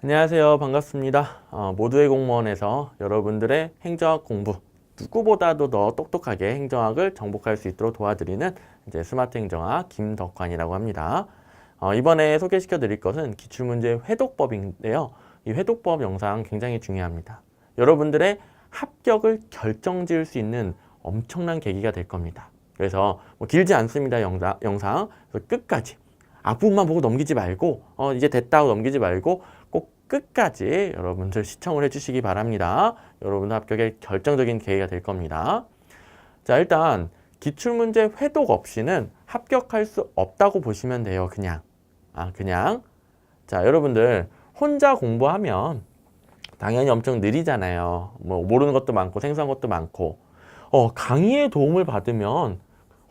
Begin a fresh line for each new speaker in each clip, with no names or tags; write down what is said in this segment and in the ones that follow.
안녕하세요. 반갑습니다. 모두의 공무원에서 여러분들의 행정학 공부, 누구보다도 더 똑똑하게 행정학을 정복할 수 있도록 도와드리는 이제 스마트 행정학 김덕환이라고 합니다. 이번에 소개시켜 드릴 것은 기출문제 회독법인데요. 이 회독법 영상 굉장히 중요합니다. 여러분들의 합격을 결정지을 수 있는 엄청난 계기가 될 겁니다. 그래서 길지 않습니다. 영상. 그래서 끝까지 앞부분만 보고 넘기지 말고 이제 됐다고 넘기지 말고 꼭 끝까지 여러분들 시청을 해주시기 바랍니다. 여러분들 합격에 결정적인 계기가 될 겁니다. 자, 일단 기출문제 회독 없이는 합격할 수 없다고 보시면 돼요. 그냥. 자, 여러분들 혼자 공부하면 당연히 엄청 느리잖아요. 뭐 모르는 것도 많고 생소한 것도 많고 강의의 도움을 받으면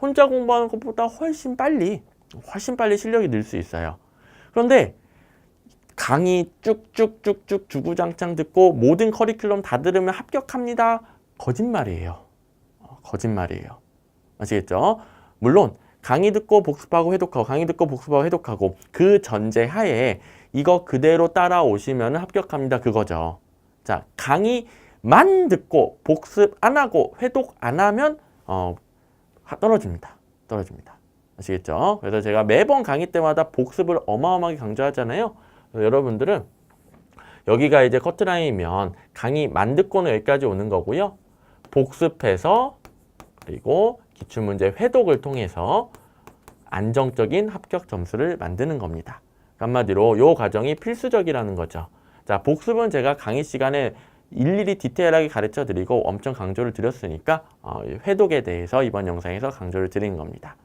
혼자 공부하는 것보다 훨씬 빨리 실력이 늘 수 있어요. 그런데 강의 쭉쭉쭉쭉 주구장창 듣고 모든 커리큘럼 다 들으면 합격합니다. 거짓말이에요. 거짓말이에요. 아시겠죠? 물론 강의 듣고 복습하고 회독하고 강의 듣고 복습하고 회독하고 그 전제하에 이거 그대로 따라오시면 합격합니다. 그거죠. 자, 강의만 듣고 복습 안 하고 회독 안 하면 떨어집니다. 아시겠죠? 그래서 제가 매번 강의 때마다 복습을 어마어마하게 강조하잖아요. 여러분들은 여기가 이제 커트라인이면 강의만 듣고는 여기까지 오는 거고요. 복습해서 그리고 기출문제 회독을 통해서 안정적인 합격 점수를 만드는 겁니다. 한마디로 이 과정이 필수적이라는 거죠. 자, 복습은 제가 강의 시간에 일일이 디테일하게 가르쳐 드리고 엄청 강조를 드렸으니까 회독에 대해서 이번 영상에서 강조를 드린 겁니다.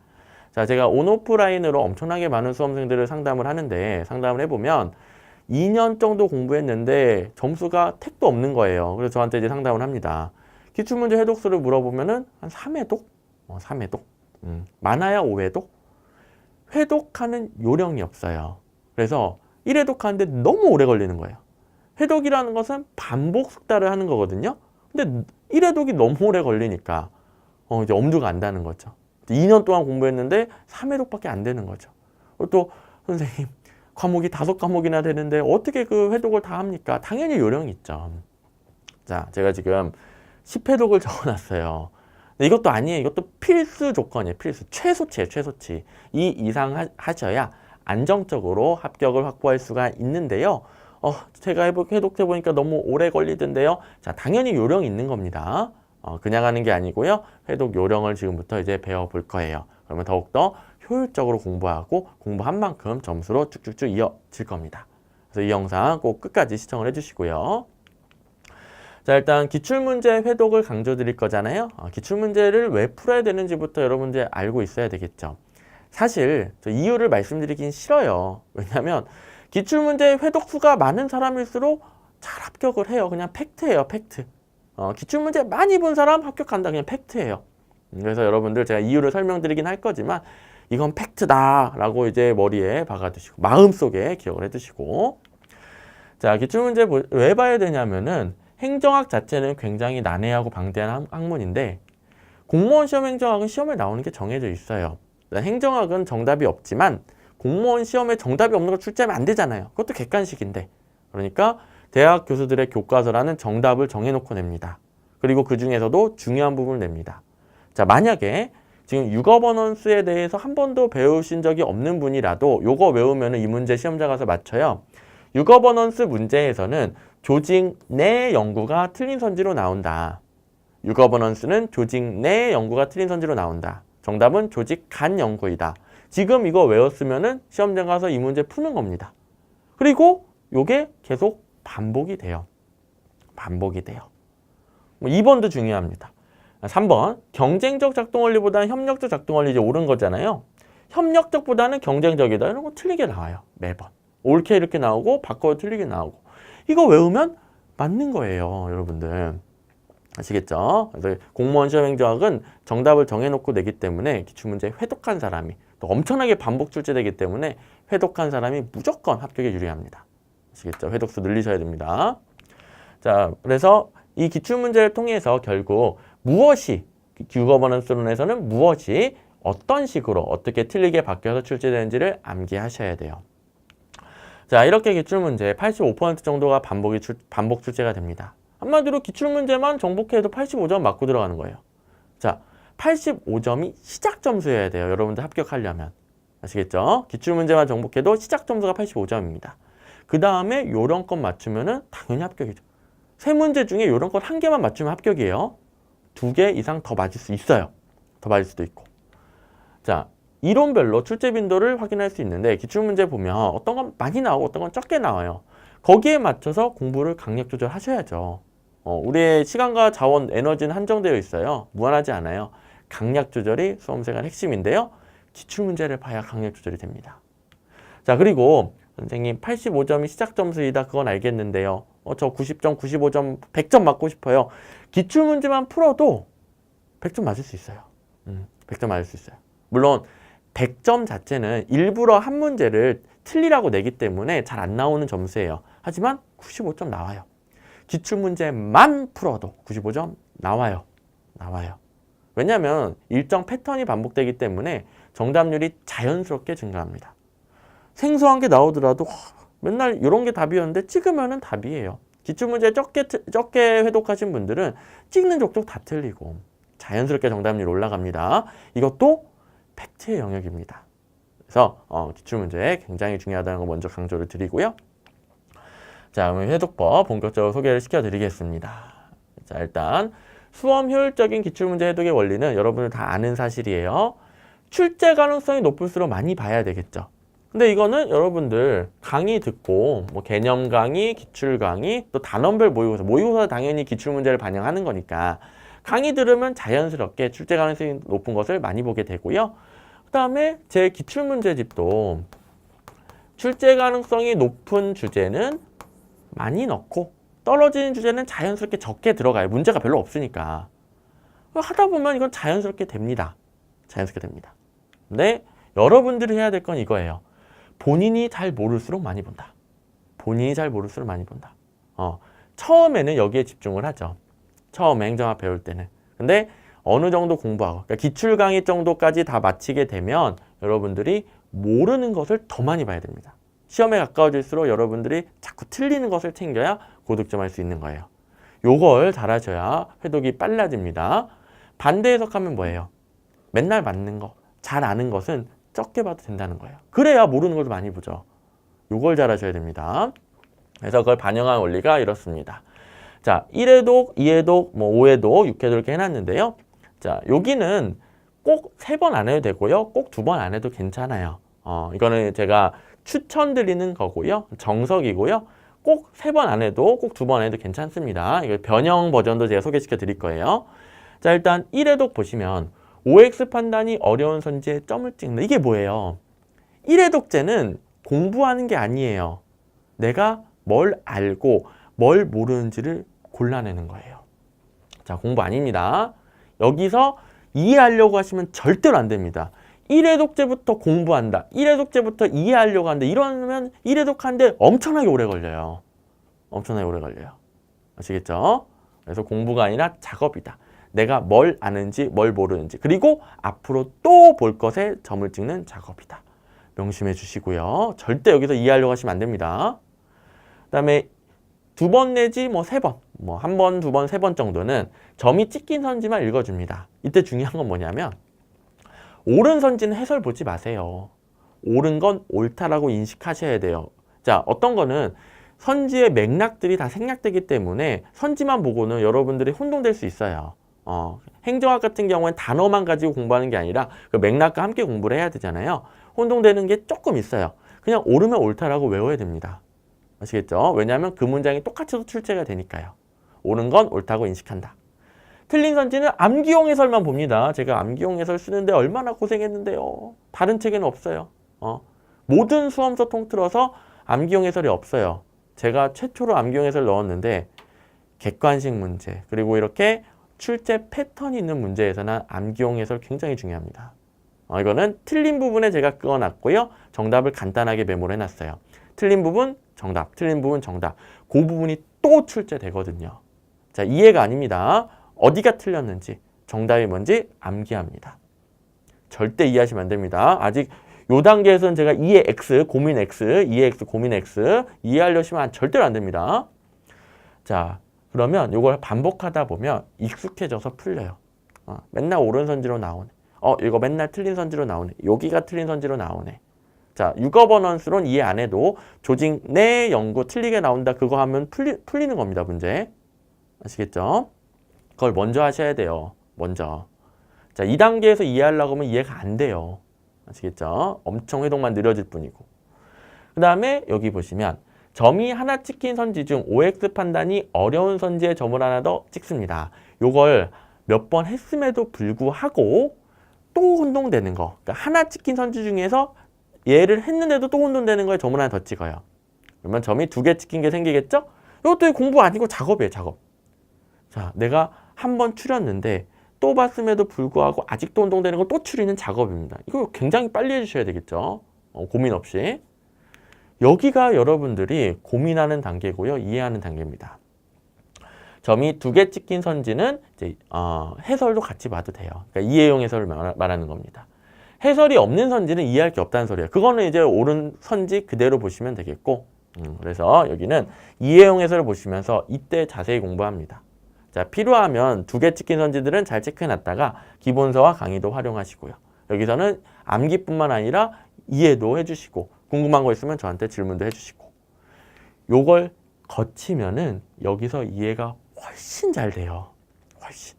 자, 제가 온오프라인으로 엄청나게 많은 수험생들을 상담을 하는데 상담을 해보면 2년 정도 공부했는데 점수가 택도 없는 거예요. 그래서 저한테 이제 상담을 합니다. 기출문제 회독수를 물어보면은 한 3회독? 3회독? 많아야 5회독? 회독하는 요령이 없어요. 그래서 1회독 하는데 너무 오래 걸리는 거예요. 회독이라는 것은 반복 숙달을 하는 거거든요. 근데 1회독이 너무 오래 걸리니까 이제 엄두가 안 나는 거죠. 2년 동안 공부했는데 3회독밖에 안 되는 거죠. 또 선생님 과목이 5과목이나 되는데 어떻게 그 회독을 다 합니까? 당연히 요령이 있죠. 자, 제가 지금 10회독을 적어놨어요. 이것도 아니에요. 이것도 필수 조건이에요. 최소치예요. 최소치. 이 이상 하셔야 안정적으로 합격을 확보할 수가 있는데요. 제가 회독해보니까 너무 오래 걸리던데요. 자, 당연히 요령이 있는 겁니다. 그냥 하는 게 아니고요. 회독 요령을 지금부터 이제 배워볼 거예요. 그러면 더욱더 효율적으로 공부하고 공부한 만큼 점수로 쭉쭉쭉 이어질 겁니다. 그래서 이 영상 꼭 끝까지 시청을 해주시고요. 자, 일단 기출문제 회독을 강조드릴 거잖아요. 기출문제를 왜 풀어야 되는지부터 여러분들 알고 있어야 되겠죠. 사실 저 이유를 말씀드리긴 싫어요. 왜냐하면 기출문제 회독수가 많은 사람일수록 잘 합격을 해요. 그냥 팩트예요. 팩트. 기출문제 많이 본 사람 합격한다. 그냥 팩트예요. 그래서 여러분들 제가 이유를 설명드리긴 할 거지만 이건 팩트다라고 이제 머리에 박아두시고 마음속에 기억을 해두시고 자, 기출문제 왜 봐야 되냐면은 행정학 자체는 굉장히 난해하고 방대한 학문인데 공무원 시험 행정학은 시험에 나오는 게 정해져 있어요. 행정학은 정답이 없지만 공무원 시험에 정답이 없는 걸 출제하면 안 되잖아요. 그것도 객관식인데. 그러니까 대학 교수들의 교과서라는 정답을 정해놓고 냅니다. 그리고 그 중에서도 중요한 부분을 냅니다. 자, 만약에 지금 육어 언어수에 대해서 한 번도 배우신 적이 없는 분이라도 요거 외우면 이 문제 시험장 가서 맞춰요. 육어 언어수 문제에서는 조직 내 연구가 틀린 선지로 나온다. 육어 언어수는 조직 내 연구가 틀린 선지로 나온다. 정답은 조직 간 연구이다. 지금 이거 외웠으면은 시험장 가서 이 문제 푸는 겁니다. 그리고 요게 계속 반복이 돼요. 2번도 중요합니다. 3번 경쟁적 작동 원리보다는 협력적 작동 원리 이제 옳은 거잖아요. 협력적보다는 경쟁적이다. 이런 거 틀리게 나와요. 매번. 옳게 이렇게 나오고 바꿔 틀리게 나오고. 이거 외우면 맞는 거예요. 여러분들. 아시겠죠? 그래서 공무원 시험 행정학은 정답을 정해놓고 내기 때문에 기출문제 회독한 사람이 또 엄청나게 반복 출제되기 때문에 회독한 사람이 무조건 합격에 유리합니다. 아시겠죠? 회독수 늘리셔야 됩니다. 자, 그래서 이 기출문제를 통해서 결국 무엇이 국어 번역수론에서는 무엇이 어떤 식으로 어떻게 틀리게 바뀌어서 출제되는지를 암기하셔야 돼요. 자, 이렇게 기출문제 85% 정도가 반복 출제가 됩니다. 한마디로 기출문제만 정복해도 85점 맞고 들어가는 거예요. 자, 85점이 시작 점수여야 돼요. 여러분들 합격하려면. 아시겠죠? 기출문제만 정복해도 시작 점수가 85점입니다. 그 다음에 요령껏 맞추면은 당연히 합격이죠. 세 문제 중에 요령껏 한 개만 맞추면 합격이에요. 2개 이상 더 맞을 수 있어요. 더 맞을 수도 있고. 자, 이론별로 출제 빈도를 확인할 수 있는데 기출문제 보면 어떤 건 많이 나오고 어떤 건 적게 나와요. 거기에 맞춰서 공부를 강약 조절하셔야죠. 우리의 시간과 자원, 에너지는 한정되어 있어요. 무한하지 않아요. 강약 조절이 수험생활 핵심인데요. 기출문제를 봐야 강약 조절이 됩니다. 자, 그리고 선생님 85점이 시작 점수이다. 그건 알겠는데요. 저 90점, 95점, 100점 맞고 싶어요. 기출문제만 풀어도 100점 맞을 수 있어요. 100점 맞을 수 있어요. 물론 100점 자체는 일부러 한 문제를 틀리라고 내기 때문에 잘 안 나오는 점수예요. 하지만 95점 나와요. 기출문제만 풀어도 95점 나와요. 왜냐하면 일정 패턴이 반복되기 때문에 정답률이 자연스럽게 증가합니다. 생소한 게 나오더라도 맨날 이런 게 답이었는데 찍으면은 답이에요. 기출문제 적게 회독하신 분들은 찍는 족족 다 틀리고 자연스럽게 정답률 올라갑니다. 이것도 팩트의 영역입니다. 그래서 기출문제 굉장히 중요하다는 거 먼저 강조를 드리고요. 자, 그럼 회독법 본격적으로 소개를 시켜드리겠습니다. 자, 일단 수험 효율적인 기출문제 해독의 원리는 여러분들 다 아는 사실이에요. 출제 가능성이 높을수록 많이 봐야 되겠죠. 근데 이거는 여러분들 강의 듣고 뭐 개념 강의, 기출 강의, 또 단원별 모의고사 당연히 기출문제를 반영하는 거니까 강의 들으면 자연스럽게 출제 가능성이 높은 것을 많이 보게 되고요. 그 다음에 제 기출문제집도 출제 가능성이 높은 주제는 많이 넣고 떨어지는 주제는 자연스럽게 적게 들어가요. 문제가 별로 없으니까. 하다 보면 이건 자연스럽게 됩니다. 근데 여러분들이 해야 될 건 이거예요. 본인이 잘 모를수록 많이 본다. 처음에는 여기에 집중을 하죠. 처음에 행정학 배울 때는. 근데 어느 정도 공부하고 그러니까 기출 강의 정도까지 다 마치게 되면 여러분들이 모르는 것을 더 많이 봐야 됩니다. 시험에 가까워질수록 여러분들이 자꾸 틀리는 것을 챙겨야 고득점할 수 있는 거예요. 요걸 잘하셔야 회독이 빨라집니다. 반대 해석하면 뭐예요? 맨날 맞는 거, 잘 아는 것은 적게 봐도 된다는 거예요. 그래야 모르는 것도 많이 보죠. 요걸 잘하셔야 됩니다. 그래서 그걸 반영한 원리가 이렇습니다. 자, 1회독, 2회독, 5회독, 6회독 이렇게 해놨는데요. 자, 여기는 꼭 3번 안 해도 되고요. 꼭 2번 안 해도 괜찮아요. 이거는 제가 추천드리는 거고요. 정석이고요. 꼭 3번 안 해도 꼭 2번 안 해도 괜찮습니다. 이거 변형 버전도 제가 소개시켜 드릴 거예요. 자, 일단 1회독 보시면 OX 판단이 어려운 선지에 점을 찍는 이게 뭐예요? 1회독제는 공부하는 게 아니에요. 내가 뭘 알고 뭘 모르는지를 골라내는 거예요. 자, 공부 아닙니다. 여기서 이해하려고 하시면 절대로 안 됩니다. 1회독제부터 공부한다. 1회독제부터 이해하려고 한다. 이러면 1회독하는데 엄청나게 오래 걸려요. 아시겠죠? 그래서 공부가 아니라 작업이다. 내가 뭘 아는지 뭘 모르는지 그리고 앞으로 또 볼 것에 점을 찍는 작업이다. 명심해 주시고요. 절대 여기서 이해하려고 하시면 안 됩니다. 그 다음에 2번 내지 3번, 1번, 2번, 3번 정도는 점이 찍힌 선지만 읽어줍니다. 이때 중요한 건 뭐냐면 옳은 선지는 해설 보지 마세요. 옳은 건 옳다라고 인식하셔야 돼요. 자, 어떤 거는 선지의 맥락들이 다 생략되기 때문에 선지만 보고는 여러분들이 혼동될 수 있어요. 행정학 같은 경우는 단어만 가지고 공부하는 게 아니라 그 맥락과 함께 공부를 해야 되잖아요. 혼동되는 게 조금 있어요. 그냥 옳으면 옳다라고 외워야 됩니다. 아시겠죠? 왜냐하면 그 문장이 똑같이 출제가 되니까요. 옳은 건 옳다고 인식한다. 틀린 선지는 암기용 해설만 봅니다. 제가 암기용 해설 쓰는데 얼마나 고생했는데요. 다른 책에는 없어요. 모든 수험서 통틀어서 암기용 해설이 없어요. 제가 최초로 암기용 해설 넣었는데 객관식 문제 그리고 이렇게 출제 패턴이 있는 문제에서는 암기용 해설 굉장히 중요합니다. 이거는 틀린 부분에 제가 끄어놨고요. 정답을 간단하게 메모를 해놨어요. 틀린 부분 정답, 틀린 부분 정답. 그 부분이 또 출제되거든요. 자, 이해가 아닙니다. 어디가 틀렸는지, 정답이 뭔지 암기합니다. 절대 이해하시면 안 됩니다. 아직 요 단계에서는 제가 2의 x, 고민 x, 2의 x, 고민 x 이해하려시면 절대로 안 됩니다. 자, 그러면 요걸 반복하다 보면 익숙해져서 풀려요. 맨날 옳은 선지로 나오네. 이거 맨날 틀린 선지로 나오네. 여기가 틀린 선지로 나오네. 자, 육어버넌스론 이해 안 해도 조직 내 연구 틀리게 나온다. 그거 하면 풀리는 겁니다, 문제. 아시겠죠? 그걸 먼저 하셔야 돼요. 먼저. 자, 2단계에서 이해하려고 하면 이해가 안 돼요. 아시겠죠? 엄청 회동만 느려질 뿐이고. 그 다음에 여기 보시면 점이 하나 찍힌 선지 중 OX 판단이 어려운 선지에 점을 하나 더 찍습니다. 요걸 몇 번 했음에도 불구하고 또 혼동되는 거. 그러니까 하나 찍힌 선지 중에서 얘를 했는데도 또 혼동되는 거에 점을 하나 더 찍어요. 그러면 점이 2개 찍힌 게 생기겠죠? 이것도 공부 아니고 작업이에요, 작업. 자, 내가 한 번 추렸는데 또 봤음에도 불구하고 아직도 혼동되는 거 또 추리는 작업입니다. 이거 굉장히 빨리 해주셔야 되겠죠? 고민 없이. 여기가 여러분들이 고민하는 단계고요. 이해하는 단계입니다. 점이 2개 찍힌 선지는 이제 해설도 같이 봐도 돼요. 그러니까 이해용 해설을 말하는 겁니다. 해설이 없는 선지는 이해할 게 없다는 소리예요. 그거는 이제 옳은 선지 그대로 보시면 되겠고 그래서 여기는 이해용 해설을 보시면서 이때 자세히 공부합니다. 자, 필요하면 2개 찍힌 선지들은 잘 체크해놨다가 기본서와 강의도 활용하시고요. 여기서는 암기뿐만 아니라 이해도 해주시고 궁금한 거 있으면 저한테 질문도 해주시고 요걸 거치면은 여기서 이해가 훨씬 잘 돼요. 훨씬.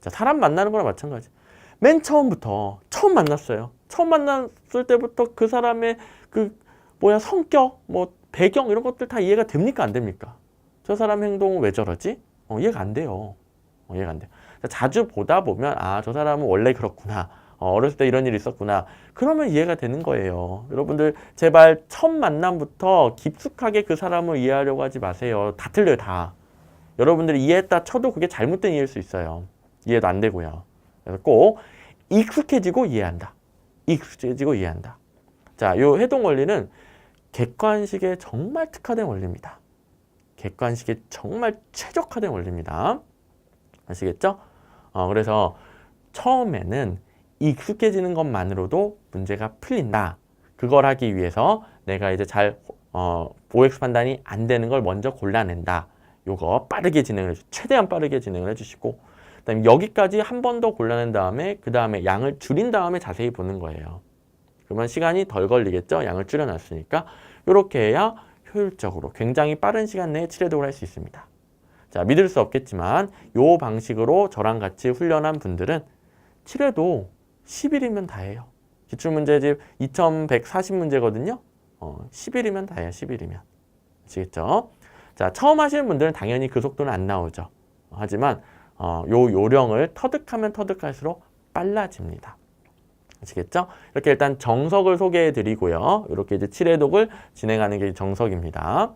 자, 사람 만나는 거랑 마찬가지. 맨 처음부터 처음 만났어요. 처음 만났을 때부터 그 사람의 성격, 배경 이런 것들 다 이해가 됩니까? 안 됩니까? 저 사람 행동은 왜 저러지? 이해가 안 돼요. 이해가 안 돼요. 자주 보다 보면 저 사람은 원래 그렇구나. 어렸을 때 이런 일이 있었구나. 그러면 이해가 되는 거예요. 여러분들 제발 첫 만남부터 깊숙하게 그 사람을 이해하려고 하지 마세요. 다 틀려요, 다. 여러분들이 이해했다 쳐도 그게 잘못된 이해일 수 있어요. 이해도 안 되고요. 그래서 꼭 익숙해지고 이해한다. 익숙해지고 이해한다. 자, 이 해동 원리는 객관식에 정말 특화된 원리입니다. 객관식에 정말 최적화된 원리입니다. 아시겠죠? 그래서 처음에는 익숙해지는 것만으로도 문제가 풀린다. 그걸 하기 위해서 내가 이제 잘 OX 판단이 안 되는 걸 먼저 골라낸다. 요거 빠르게 진행을 최대한 빠르게 진행을 해주시고 그다음에 여기까지 한 번 더 골라낸 다음에 그 다음에 양을 줄인 다음에 자세히 보는 거예요. 그러면 시간이 덜 걸리겠죠? 양을 줄여놨으니까 이렇게 해야 효율적으로 굉장히 빠른 시간 내에 칠해독을 할 수 있습니다. 자, 믿을 수 없겠지만 요 방식으로 저랑 같이 훈련한 분들은 칠해도 10일이면 다 해요. 기출문제집 2140문제거든요. 10일이면 다 해요. 10일이면. 아시겠죠? 자, 처음 하시는 분들은 당연히 그 속도는 안 나오죠. 하지만 요 요령을 터득하면 터득할수록 빨라집니다. 아시겠죠? 이렇게 일단 정석을 소개해 드리고요. 이렇게 이제 칠해독을 진행하는 게 정석입니다.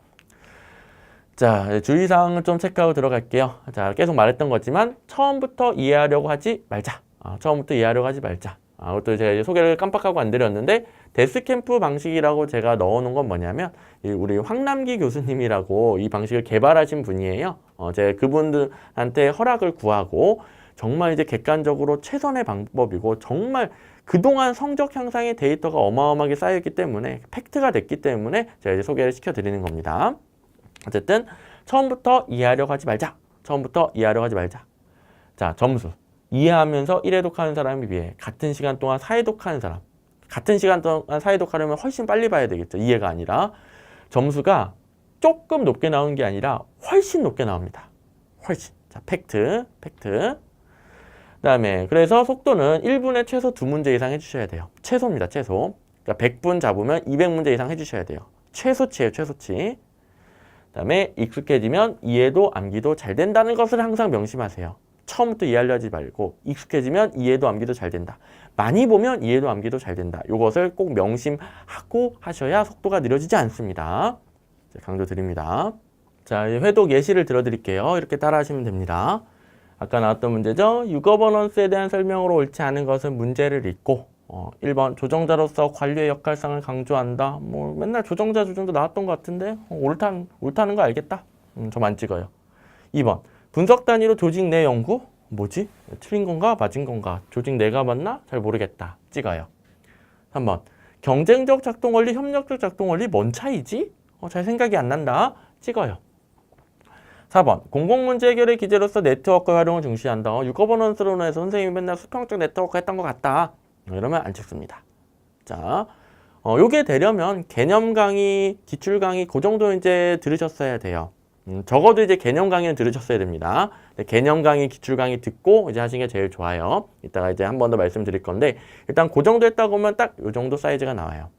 자, 주의사항을 좀 체크하고 들어갈게요. 자, 계속 말했던 거지만 처음부터 이해하려고 하지 말자. 처음부터 이해하려고 하지 말자. 그것도 제가 이제 소개를 깜빡하고 안 드렸는데 데스캠프 방식이라고 제가 넣어놓은 건 뭐냐면 우리 황남기 교수님이라고 이 방식을 개발하신 분이에요. 제가 그분들한테 허락을 구하고 정말 이제 객관적으로 최선의 방법이고 정말 그동안 성적 향상의 데이터가 어마어마하게 쌓여있기 때문에 팩트가 됐기 때문에 제가 이제 소개를 시켜드리는 겁니다. 어쨌든 처음부터 이해하려고 하지 말자. 처음부터 이해하려고 하지 말자. 자, 점수. 이해하면서 1회독하는 사람에 비해 같은 시간 동안 4회독하는 사람. 같은 시간 동안 4회독하려면 훨씬 빨리 봐야 되겠죠. 이해가 아니라. 점수가 조금 높게 나오는 게 아니라 훨씬 높게 나옵니다. 훨씬. 자, 팩트. 그 다음에 그래서 속도는 1분에 최소 2문제 이상 해주셔야 돼요. 최소입니다. 최소. 그러니까 100분 잡으면 200문제 이상 해주셔야 돼요. 최소치예요. 최소치. 그 다음에 익숙해지면 이해도 암기도 잘 된다는 것을 항상 명심하세요. 처음부터 이해하려 하지 말고 익숙해지면 이해도 암기도 잘 된다. 많이 보면 이해도 암기도 잘 된다. 이것을 꼭 명심하고 하셔야 속도가 느려지지 않습니다. 강조 드립니다. 자, 회독 예시를 들어드릴게요. 이렇게 따라 하시면 됩니다. 아까 나왔던 문제죠. 유거버넌스에 대한 설명으로 옳지 않은 것은 문제를 읽고 1번 조정자로서 관리의 역할상을 강조한다. 맨날 조정자 나왔던 것 같은데 옳다는 거 알겠다. 좀 안 찍어요. 2번 분석 단위로 조직 내 연구? 뭐지? 틀린 건가? 맞은 건가? 조직 내가 맞나? 잘 모르겠다. 찍어요. 3번 경쟁적 작동 원리, 협력적 작동 원리 뭔 차이지? 잘 생각이 안 난다. 찍어요. 4번. 공공문제 해결의 기제로서 네트워크 활용을 중시한다. 육어번원스러운에서 선생님이 맨날 수평적 네트워크 했던 것 같다. 이러면 안 찍습니다. 자, 요게 되려면 개념 강의, 기출 강의 그 정도 이제 들으셨어야 돼요. 적어도 이제 개념 강의는 들으셨어야 됩니다. 개념 강의, 기출 강의 듣고 이제 하시는 게 제일 좋아요. 이따가 이제 한 번 더 말씀드릴 건데 일단 그 정도 했다고 하면 딱 요 정도 사이즈가 나와요.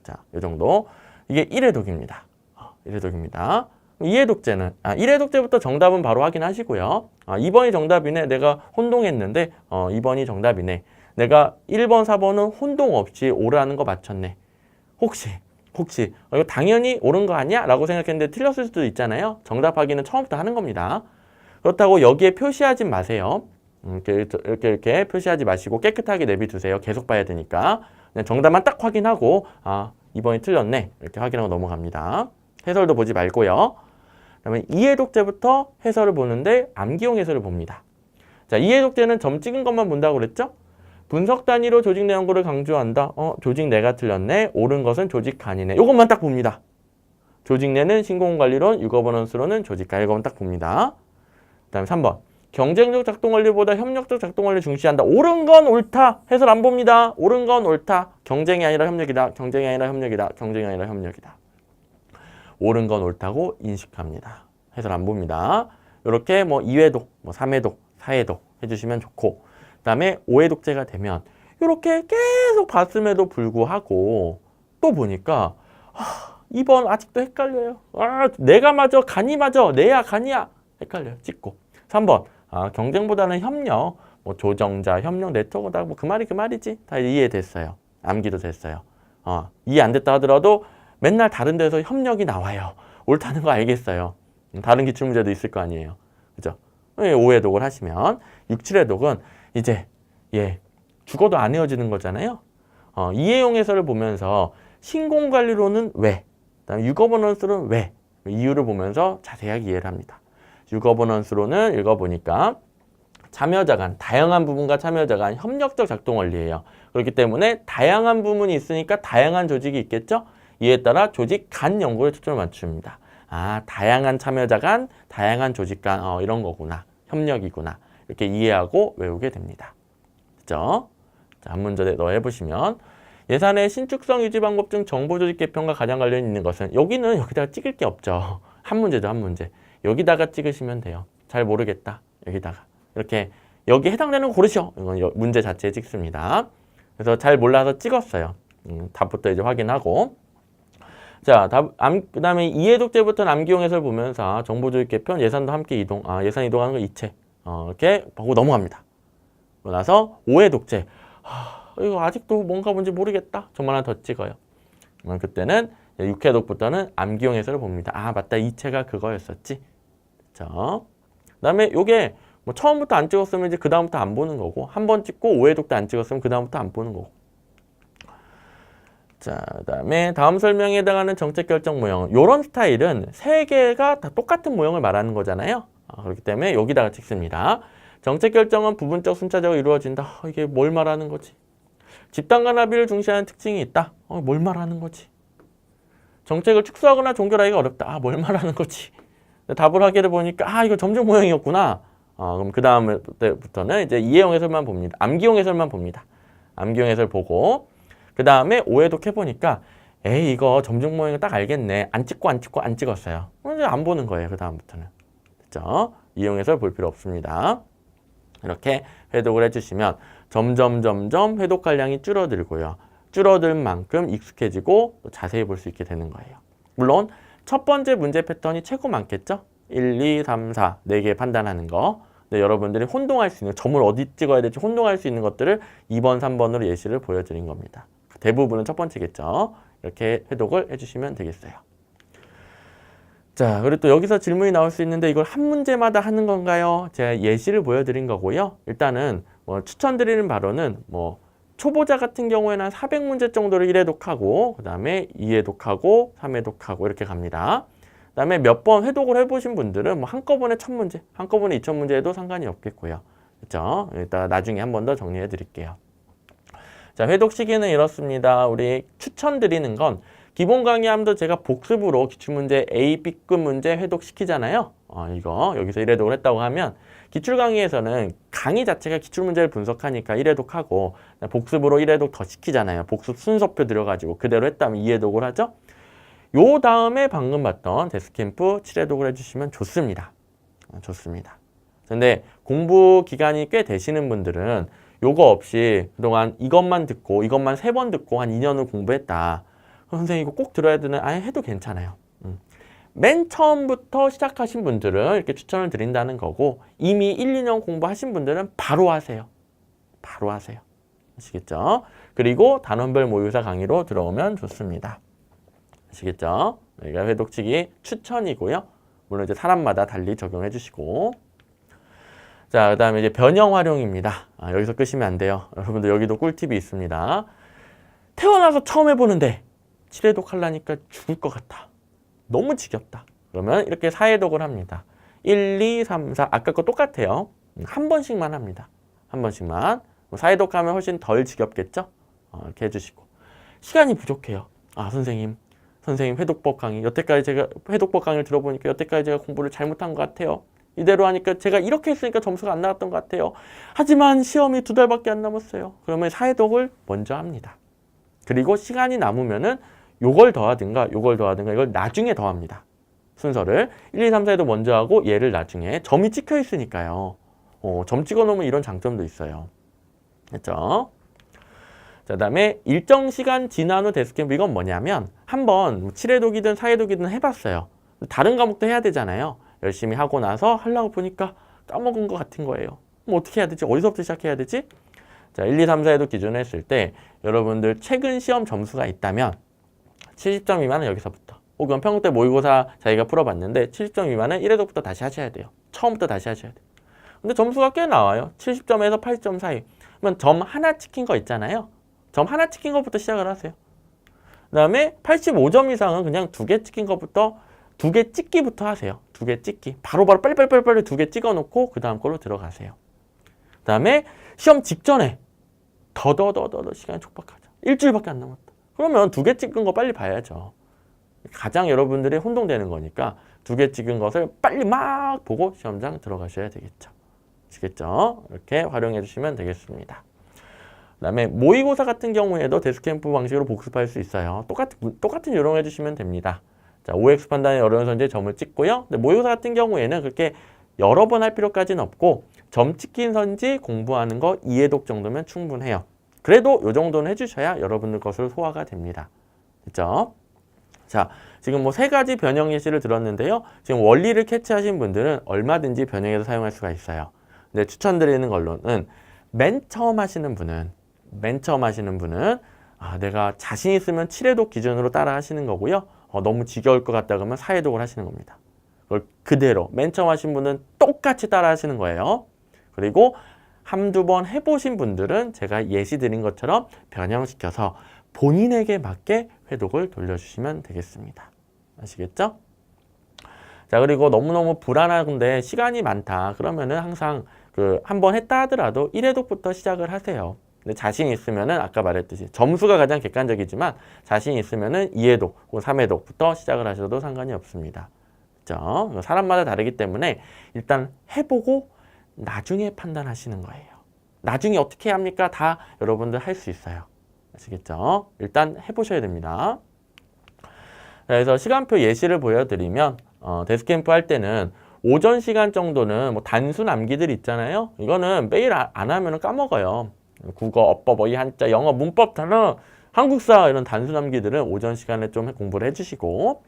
자, 요 정도. 이게 1회 독입니다. 1회 독입니다. 2회 독재는 1회 독재부터 정답은 바로 확인하시고요. 2번이 정답이네. 내가 혼동했는데 2번이 정답이네. 내가 1번, 4번은 혼동 없이 오르라는 거 맞췄네. 혹시 이거 당연히 옳은 거 아니야? 라고 생각했는데 틀렸을 수도 있잖아요. 정답 확인은 처음부터 하는 겁니다. 그렇다고 여기에 표시하지 마세요. 이렇게 표시하지 마시고 깨끗하게 내비두세요. 계속 봐야 되니까. 그냥 정답만 딱 확인하고 2번이 틀렸네. 이렇게 확인하고 넘어갑니다. 해설도 보지 말고요. 그다음에 이해 독재부터 해설을 보는데 암기용 해설을 봅니다. 자, 이해 독재는 점 찍은 것만 본다고 그랬죠? 분석 단위로 조직 내 연구를 강조한다. 조직 내가 틀렸네. 옳은 것은 조직 간이네. 이것만 딱 봅니다. 조직 내는 신공관리론, 육어번원수로는 조직 간. 이것만 딱 봅니다. 그 다음에 3번. 경쟁적 작동 원리보다 협력적 작동 원리를 중시한다. 옳은 건 옳다. 해설 안 봅니다. 옳은 건 옳다. 경쟁이 아니라 협력이다. 경쟁이 아니라 협력이다. 경쟁이 아니라 협력이다. 옳은 건 옳다고 인식합니다. 해설 안 봅니다. 이렇게 뭐 2회독, 뭐 3회독, 4회독 해주시면 좋고 그 다음에 5회독제가 되면 이렇게 계속 봤음에도 불구하고 또 보니까 2번 아직도 헷갈려요. 내가 맞아, 간이 맞아, 내야 간이야. 헷갈려요. 찍고 3번 경쟁보다는 협력, 뭐 조정자, 협력 네트워크다. 뭐 그 말이지. 다 이해됐어요. 암기도 됐어요. 이해 안 됐다 하더라도 맨날 다른 데서 협력이 나와요. 옳다는 거 알겠어요. 다른 기출문제도 있을 거 아니에요. 그죠? 5회독을 하시면 6, 7회독은 이제 죽어도 안 헤어지는 거잖아요. 이해용 해설을 보면서 신공관리론은 왜? 그다음에 육어번원수는 왜? 이유를 보면서 자세하게 이해를 합니다. 육어번원수로는 읽어보니까 참여자 간, 다양한 부분과 참여자 간 협력적 작동 원리예요. 그렇기 때문에 다양한 부분이 있으니까 다양한 조직이 있겠죠? 이에 따라 조직 간 연구에 초점을 맞춥니다. 다양한 참여자 간, 다양한 조직 간, 이런 거구나. 협력이구나. 이렇게 이해하고 외우게 됩니다. 그죠? 자, 한 문제 더 해보시면 예산의 신축성 유지 방법 중 정보 조직 개편과 가장 관련 있는 것은 여기는 여기다가 찍을 게 없죠. 한 문제죠, 한 문제. 여기다가 찍으시면 돼요. 잘 모르겠다. 여기다가. 이렇게 여기 해당되는 거 고르셔. 이건 문제 자체에 찍습니다. 그래서 잘 몰라서 찍었어요. 답부터 이제 확인하고. 자, 그 다음에 이해독제부터는 암기용 해설 보면서 정보조직 개편, 예산도 함께 이동, 예산 이동하는 거 이체. 이렇게 보고 넘어갑니다. 그러고 나서 5회독제. 이거 아직도 뭔지 모르겠다. 정말 하나 더 찍어요. 그때는 6회독부터는 암기용 해설을 봅니다. 맞다. 이체가 그거였었지. 자, 그 다음에 요게 뭐 처음부터 안 찍었으면 이제 그 다음부터 안 보는 거고, 한 번 찍고 5회독 때 안 찍었으면 그 다음부터 안 보는 거고. 자, 그 다음에 다음 설명에 해당하는 정책 결정 모형. 요런 스타일은 세 개가 다 똑같은 모형을 말하는 거잖아요. 그렇기 때문에 여기다가 찍습니다. 정책 결정은 부분적 순차적으로 이루어진다. 이게 뭘 말하는 거지? 집단 간 합의를 중시하는 특징이 있다. 뭘 말하는 거지? 정책을 축소하거나 종결하기가 어렵다. 뭘 말하는 거지? 답을 하기를 보니까 이거 점정 모형이었구나. 그럼 그 다음부터는 이제 이해용 해설만 봅니다. 암기용 해설만 봅니다. 암기용 해설 보고 그 다음에 5회독 해보니까 이거 점정 모형을 딱 알겠네. 안 찍었어요. 이제 안 보는 거예요. 그 다음부터는. 그죠? 이해용 해설 볼 필요 없습니다. 이렇게 회독을 해주시면 점점 회독 관량이 줄어들고요. 줄어든 만큼 익숙해지고 또 자세히 볼 수 있게 되는 거예요. 물론 첫 번째 문제 패턴이 최고 많겠죠? 1, 2, 3, 4, 4개 판단하는 거. 근데 여러분들이 혼동할 수 있는, 점을 어디 찍어야 될지 혼동할 수 있는 것들을 2번, 3번으로 예시를 보여드린 겁니다. 대부분은 첫 번째겠죠. 이렇게 회독을 해주시면 되겠어요. 자, 그리고 또 여기서 질문이 나올 수 있는데 이걸 한 문제마다 하는 건가요? 제가 예시를 보여드린 거고요. 일단은 추천드리는 바로는 초보자 같은 경우에는 한 400문제 정도를 1회독하고 그 다음에 2회독하고 3회독하고 이렇게 갑니다. 그 다음에 몇 번 회독을 해보신 분들은 한꺼번에 1000문제, 한꺼번에 2000문제 해도 상관이 없겠고요. 그렇죠? 이따 나중에 한 번 더 정리해 드릴게요. 자, 회독 시기는 이렇습니다. 우리 추천드리는 건 기본 강의하면서 제가 복습으로 기출문제 A, B급 문제 회독시키잖아요. 이거 여기서 1회독을 했다고 하면 기출 강의에서는 강의 자체가 기출문제를 분석하니까 1회독하고 복습으로 1회독 더 시키잖아요. 복습 순서표 들여가지고 그대로 했다면 2회독을 하죠. 요 다음에 방금 봤던 데스캠프 7회독을 해주시면 좋습니다. 좋습니다. 근데 공부 기간이 꽤 되시는 분들은 요거 없이 그동안 이것만 듣고 이것만 3번 듣고 한 2년을 공부했다. 선생님 이거 꼭 들어야 되는 아예 해도 괜찮아요. 맨 처음부터 시작하신 분들은 이렇게 추천을 드린다는 거고 이미 1, 2년 공부하신 분들은 바로 하세요. 바로 하세요. 아시겠죠? 그리고 단원별 모의고사 강의로 들어오면 좋습니다. 아시겠죠? 여기가 회독치기 추천이고요. 물론 이제 사람마다 달리 적용해 주시고 자, 그 다음에 이제 변형 활용입니다. 여기서 끄시면 안 돼요. 여러분들 여기도 꿀팁이 있습니다. 태어나서 처음 해보는데 7회독 하려니까 죽을 것 같아. 너무 지겹다. 그러면 이렇게 4회독을 합니다. 1, 2, 3, 4 아까 거 똑같아요. 한 번씩만 합니다. 한 번씩만. 4회독 하면 훨씬 덜 지겹겠죠? 이렇게 해주시고 시간이 부족해요. 선생님 회독법 강의 여태까지 제가 회독법 강의를 들어보니까 여태까지 제가 공부를 잘못한 것 같아요. 이대로 하니까 제가 이렇게 했으니까 점수가 안 나왔던 것 같아요. 하지만 시험이 2달밖에 안 남았어요. 그러면 4회독을 먼저 합니다. 그리고 시간이 남으면은 요걸 더하든가 이걸 나중에 더합니다. 순서를 1, 2, 3, 4회도 먼저 하고 얘를 나중에 점이 찍혀 있으니까요. 점 찍어 놓으면 이런 장점도 있어요. 됐죠? 자, 그다음에 일정 시간 지난 후 데스캠프 이건 뭐냐면 한번 7회독이든 4회독이든 해봤어요. 다른 과목도 해야 되잖아요. 열심히 하고 나서 하려고 보니까 까먹은 것 같은 거예요. 뭐 어떻게 해야 되지? 어디서부터 시작해야 되지? 자, 1, 2, 3, 4회독 기준으로 했을 때 여러분들 최근 시험 점수가 있다면 70점 미만은 여기서부터 혹은 평균 모의고사 자기가 풀어봤는데 70점 미만은 1회독부터 다시 하셔야 돼요. 처음부터 다시 하셔야 돼요. 근데 점수가 꽤 나와요. 70점에서 80점 사이. 그러면 점 하나 찍힌 거 있잖아요. 점 하나 찍힌 것부터 시작을 하세요. 그 다음에 85점 이상은 그냥 2개 찍힌 것부터 2개 찍기부터 하세요. 2개 찍기. 바로바로 빨리빨리 2개 찍어놓고 그 다음 걸로 들어가세요. 그 다음에 시험 직전에 더 시간이 촉박하죠. 일주일밖에 안 남았다. 그러면 2개 찍은 거 빨리 봐야죠. 가장 여러분들이 혼동되는 거니까 2개 찍은 것을 빨리 막 보고 시험장 들어가셔야 되겠죠. 아시겠죠? 이렇게 활용해 주시면 되겠습니다. 그 다음에 모의고사 같은 경우에도 데스캠프 방식으로 복습할 수 있어요. 똑같은 요령 해주시면 됩니다. 자, OX 판단의 어려운 선지에 점을 찍고요. 근데 모의고사 같은 경우에는 그렇게 여러 번 할 필요까지는 없고 점 찍힌 선지 공부하는 거 2회독 정도면 충분해요. 그래도 이 정도는 해주셔야 여러분들 것으로 소화가 됩니다. 됐죠? 자, 지금 뭐 3가지 변형 예시를 들었는데요. 지금 원리를 캐치하신 분들은 얼마든지 변형해서 사용할 수가 있어요. 근데 추천드리는 걸로는 맨 처음 하시는 분은 내가 자신 있으면 7회독 기준으로 따라 하시는 거고요. 너무 지겨울 것 같다 그러면 4회독을 하시는 겁니다. 그걸 그대로 맨 처음 하신 분은 똑같이 따라 하시는 거예요. 그리고 한두 번 해보신 분들은 제가 예시 드린 것처럼 변형시켜서 본인에게 맞게 회독을 돌려주시면 되겠습니다. 아시겠죠? 자, 그리고 너무너무 불안한데 시간이 많다. 그러면은 항상 한 번 했다 하더라도 1회독부터 시작을 하세요. 근데 자신 있으면은 아까 말했듯이 점수가 가장 객관적이지만 자신 있으면은 2회독 혹은 3회독부터 시작을 하셔도 상관이 없습니다. 그렇죠? 사람마다 다르기 때문에 일단 해보고 나중에 판단하시는 거예요. 나중에 어떻게 합니까? 다 여러분들 할 수 있어요. 아시겠죠? 일단 해보셔야 됩니다. 그래서 시간표 예시를 보여드리면 데스캠프 할 때는 오전 시간 정도는 뭐 단순 암기들 있잖아요. 이거는 매일 안 하면 까먹어요. 국어, 어법, 어휘, 한자, 영어, 문법, 단어, 한국사 이런 단순 암기들은 오전 시간에 좀 공부를 해주시고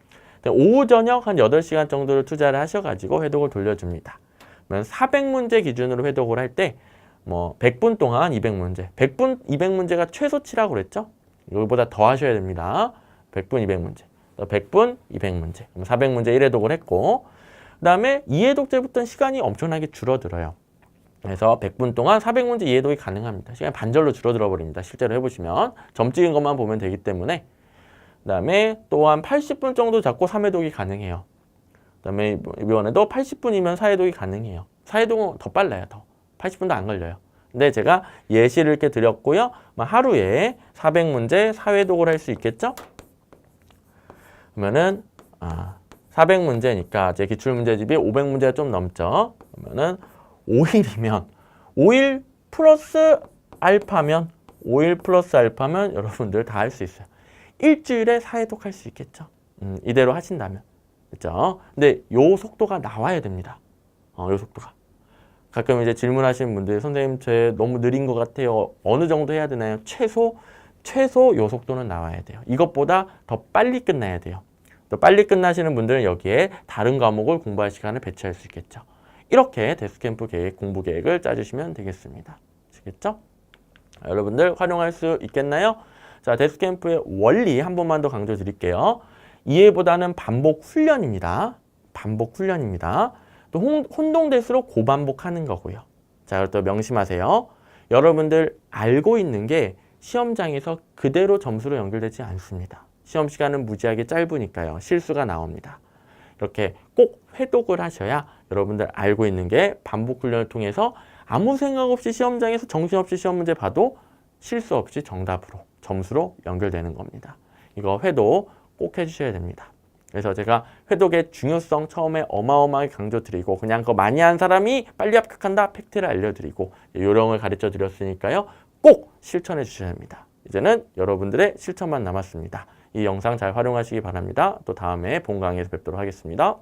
오후 저녁 한 8시간 정도를 투자를 하셔가지고 회독을 돌려줍니다. 그러면 400문제 기준으로 회독을 할 때 뭐 100분 동안 200문제, 100분 200문제가 최소치라고 그랬죠? 이거보다 더 하셔야 됩니다. 100분 200문제, 100분 200문제, 400문제 1회독을 했고 그 다음에 2회독제부터는 시간이 엄청나게 줄어들어요. 그래서 100분 동안 400문제 2회독이 가능합니다. 시간이 반절로 줄어들어 버립니다. 실제로 해보시면 점 찍은 것만 보면 되기 때문에 그 다음에 또한 80분 정도 잡고 3회독이 가능해요. 그 다음에 이번에도 80분이면 4회독이 가능해요. 4회독은 더 빨라요. 더 80분도 안 걸려요. 근데 제가 예시를 이렇게 드렸고요. 하루에 400문제 사회독을 할 수 있겠죠? 그러면은 400문제니까 제 기출문제집이 500문제가 좀 넘죠. 그러면은 5일이면 5일 플러스 알파면 5일 플러스 알파면 여러분들 다 할 수 있어요. 일주일에 사회독 할 수 있겠죠. 이대로 하신다면. 그렇죠? 근데 요 속도가 나와야 됩니다. 요 속도가. 가끔 이제 질문하시는 분들 선생님 제 너무 느린 것 같아요. 어느 정도 해야 되나요? 최소 요 속도는 나와야 돼요. 이것보다 더 빨리 끝나야 돼요. 또 빨리 끝나시는 분들은 여기에 다른 과목을 공부할 시간을 배치할 수 있겠죠. 이렇게 데스캠프 계획, 공부 계획을 짜주시면 되겠습니다. 아시겠죠? 여러분들 활용할 수 있겠나요? 자, 데스캠프의 원리 한 번만 더 강조 드릴게요. 이해보다는 반복 훈련입니다. 반복 훈련입니다. 또 혼동될수록 고반복하는 거고요. 자, 또 명심하세요. 여러분들 알고 있는 게 시험장에서 그대로 점수로 연결되지 않습니다. 시험 시간은 무지하게 짧으니까요. 실수가 나옵니다. 이렇게 꼭 회독을 하셔야 여러분들 알고 있는 게 반복 훈련을 통해서 아무 생각 없이 시험장에서 정신없이 시험 문제 봐도 실수 없이 정답으로, 점수로 연결되는 겁니다. 이거 회독 꼭 해주셔야 됩니다. 그래서 제가 회독의 중요성 처음에 어마어마하게 강조드리고 그냥 그거 많이 한 사람이 빨리 합격한다 팩트를 알려드리고 요령을 가르쳐 드렸으니까요. 꼭 실천해 주셔야 합니다. 이제는 여러분들의 실천만 남았습니다. 이 영상 잘 활용하시기 바랍니다. 또 다음에 본 강의에서 뵙도록 하겠습니다.